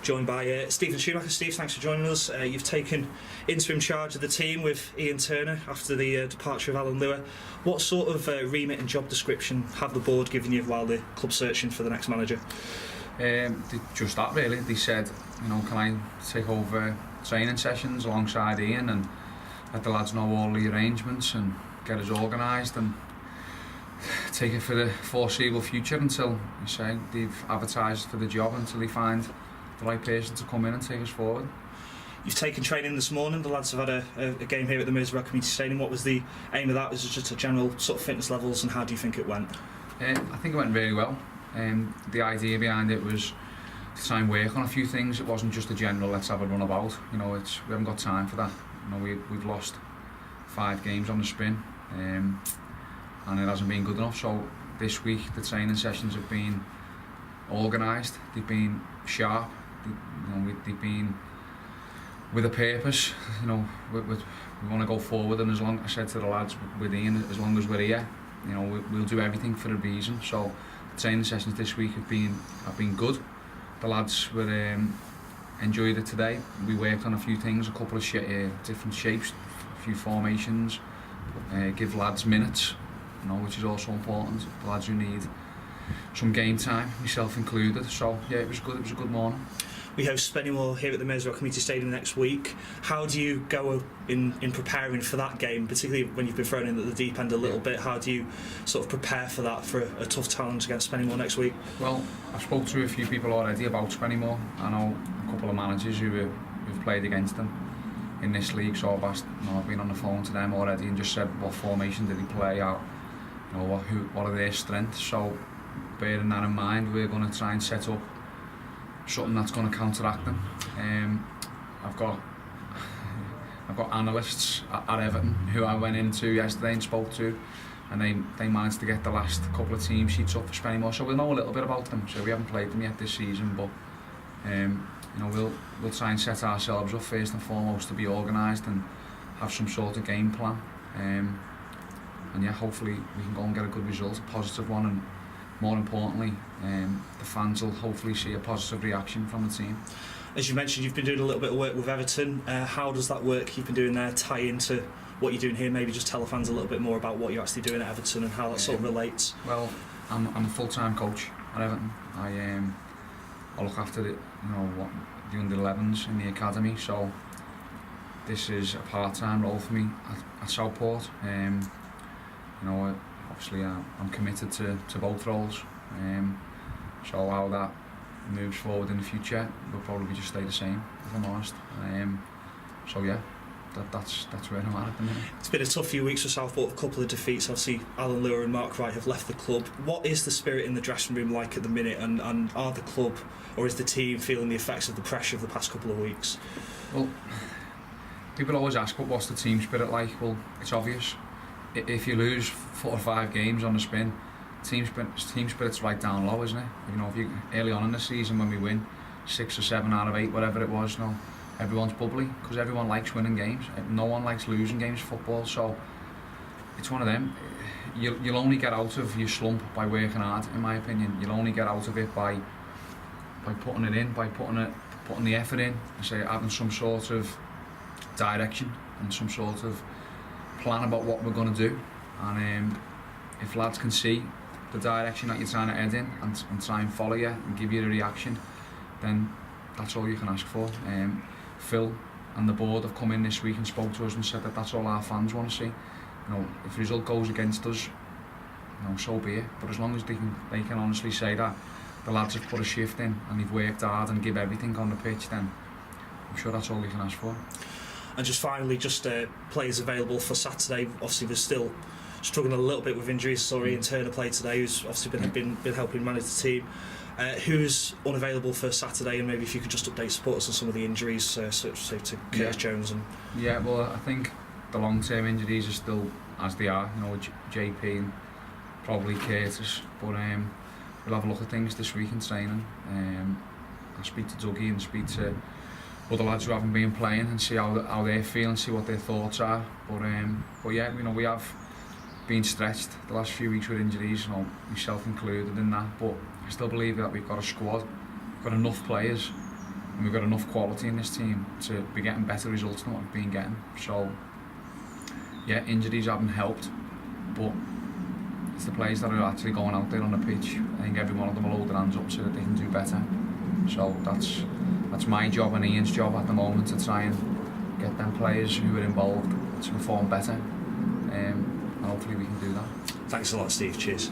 joined by Steven Schumacher. Steve, thanks for joining us. You've taken interim charge of the team with Ian Turner after the departure of Alan Lewis. What sort of remit and job description have the board given you while the club's searching for the next manager? Just that really. They said, can I take over training sessions alongside Ian and let the lads know all the arrangements and get us organised and take it for the foreseeable future until they've advertised for the job, until they find the right person to come in and take us forward. You've taken training this morning. The lads have had a game here at the Merseyrail Community Stadium. What was the aim of that? Was it just a general sort of fitness levels, and how do you think it went? I think it went really well. The idea behind it was to try and work on a few things. It wasn't just a general let's have a run about. We haven't got time for that. We've lost 5 games on the spin. And it hasn't been good enough. So this week the training sessions have been organised, they've been sharp, they've been with a purpose. We want to go forward, and as long, I said to the lads with Ian, as long as we're here, we'll do everything for a reason. So the training sessions this week have been good. The lads were enjoyed it today. We worked on a few things, a couple of different shapes, a few formations, give lads minutes, which is also important. The lads who need some game time, myself included. So yeah, it was good. It was a good morning. We host Spennymoor here at the Merseyrail Community Stadium next week. How do you go in preparing for that game, particularly when you've been thrown in at the deep end a little bit? How do you sort of prepare for that, for a tough challenge against Spennymoor next week? Well, I've spoke to a few people already about Spennymoor. I know a couple of managers who've played against them in this league, so I've been on the phone to them already and just said what formation did he play out, what are their strengths. So bearing that in mind, we're going to try and set up something that's going to counteract them. I've got analysts at Everton who I went into yesterday and spoke to, and they managed to get the last couple of team sheets up for Spennymoor, so we'll know a little bit about them. So we haven't played them yet this season, but we'll try and set ourselves up first and foremost to be organised and have some sort of game plan. And yeah, hopefully we can go and get a good result, a positive one, and more importantly, the fans will hopefully see a positive reaction from the team. As you mentioned, you've been doing a little bit of work with Everton. How does that work you've been doing there tie into what you're doing here? Maybe just tell the fans a little bit more about what you're actually doing at Everton and how that sort of relates. Well, I'm a full-time coach at Everton. I look after the under-11s in the academy, so this is a part-time role for me at Southport. Obviously I'm committed to both roles, so how that moves forward in the future will probably just stay the same, if I'm honest. So yeah, that's where I'm at the minute. It's been a tough few weeks for Southport, a couple of defeats. Obviously Alan Lewis and Mark Wright have left the club. What is the spirit in the dressing room like at the minute, and are the club or is the team feeling the effects of the pressure of the past couple of weeks? Well, people always ask what's the team spirit like. Well, it's obvious. If you lose 4 or 5 games on the spin, team spirit's right down low, isn't it? If you early on in the season when we win 6 or 7 out of 8, whatever it was, everyone's bubbly because everyone likes winning games. No one likes losing games in football, so it's one of them. You'll only get out of your slump by working hard, in my opinion. You'll only get out of it by putting it in, by putting the effort in, and having some sort of direction and some sort of plan about what we're going to do. And if lads can see the direction that you're trying to head in and try and follow you and give you a reaction, then that's all you can ask for. Phil and the board have come in this week and spoke to us and said that that's all our fans want to see. If the result goes against us, so be it. But as long as they can honestly say that the lads have put a shift in and they've worked hard and give everything on the pitch, then I'm sure that's all you can ask for. And just finally, players available for Saturday. Obviously, we're still struggling a little bit with injuries. Sorry, Ian Turner played today, who's obviously been helping manage the team. Who's unavailable for Saturday, and maybe if you could just update supporters on some of the injuries, such to Curtis Jones and. Yeah, well, I think the long-term injuries are still as they are. With JP and probably Curtis, but we'll have a look at things this week in training. I'll speak to Dougie and speak to other lads who haven't been playing and see how they're feeling, see what their thoughts are. But yeah, we have been stretched the last few weeks with injuries, myself included in that. But I still believe that we've got a squad, we've got enough players and we've got enough quality in this team to be getting better results than what we've been getting. So yeah, injuries haven't helped, but it's the players that are actually going out there on the pitch. I think every one of them will hold their hands up so that they can do better. So that's my job and Ian's job at the moment, to try and get them players who are involved to perform better, and hopefully we can do that. Thanks a lot, Steve. Cheers.